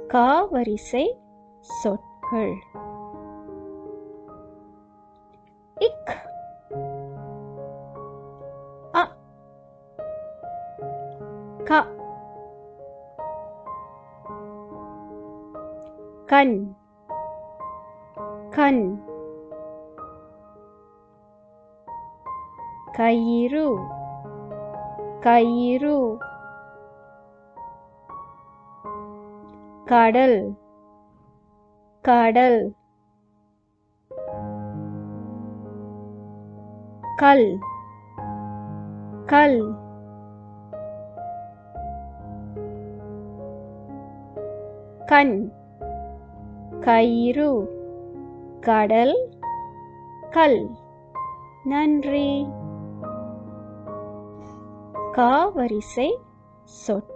காவரிசை சொற்கள். இக் அ க கண் கண் கயிறு கயிறு கடல் கடல் கல் கல் கண் கயிறு கடல் கல். நன்றி. காவரிசை சொற்கள்.